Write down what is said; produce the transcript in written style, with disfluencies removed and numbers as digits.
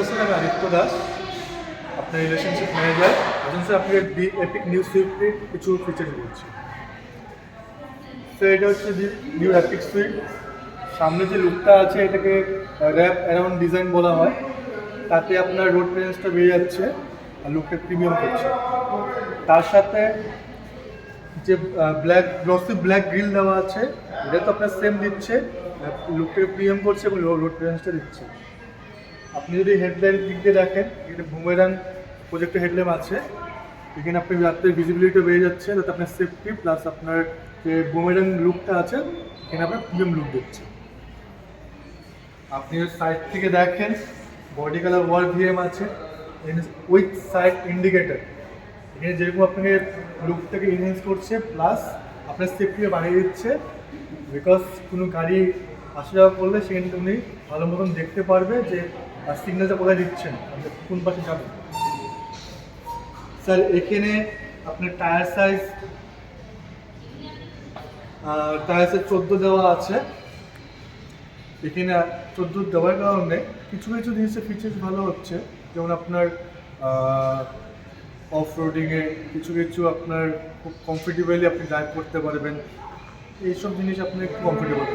নমস্কার স্যার, আমি আদিত্য দাস, আপনার রিলেশনশিপ ম্যানেজার। এখন স্যার আপনাকে এপিক নিউ সুইফটের কিছু ফিচার্স বলছি। স্যার এটা হচ্ছে নিউ এপিক সুইফট। সামনে যে লুকটা আছে এটাকে র্যাপ অ্যারাউন্ড ডিজাইন বলা হয়। তাতে আপনার রোড প্রেজেন্সটা বেড়ে যাচ্ছে আর লুকটা প্রিমিয়াম করছে। তার সাথে যে গ্লসি ব্ল্যাক গ্রিল দেওয়া আছে, এটা তো আপনার সেম দিচ্ছে, লুকটাকে প্রিমিয়াম করছে এবং রোড প্রেজেন্সটা দিচ্ছে। আপনি যদি হেডলাইট দিক দিয়ে দেখেন, এখানে বুমেরাং প্রজেক্টের হেডল্যাম্প আছে। এখানে আপনি রাত্রের ভিজিবিলিটি বেড়ে যাচ্ছে, যাতে আপনার সেফটি প্লাস আপনার যে বুমেরাং লুকটা আছে এখানে আপনার প্রিমিয়াম লুক দিচ্ছে। আপনি সাইড থেকে দেখেন, বডি কালার ওয়াল ভিএম আছে উইথ সাইড ইন্ডিকেটার। এখানে যেরকম আপনাকে লুকটাকে ইনহ্যান্স করছে প্লাস আপনার সেফটিকে বাড়িয়ে দিচ্ছে, বিকজ কোনো গাড়ি আসা যাওয়া করলে সেখানে উনি ভালো মতন দেখতে পারবে যে সিগন্যালটা কোথায় দিচ্ছেন, কোন পাশে যাবেন। স্যার এখানে আপনার টায়ার সাইজ 14 দেওয়া আছে। এখানে 14 দেওয়ার কারণে কিছু কিছু জিনিসের ফিচার্স ভালো হচ্ছে, যেমন আপনার অফ রোডিংয়ে কিছু কিছু আপনার খুব কমফোর্টেবলি আপনি ড্রাইভ করতে পারবেন। এইসব জিনিস আপনি একটু কমফোর্টেবল।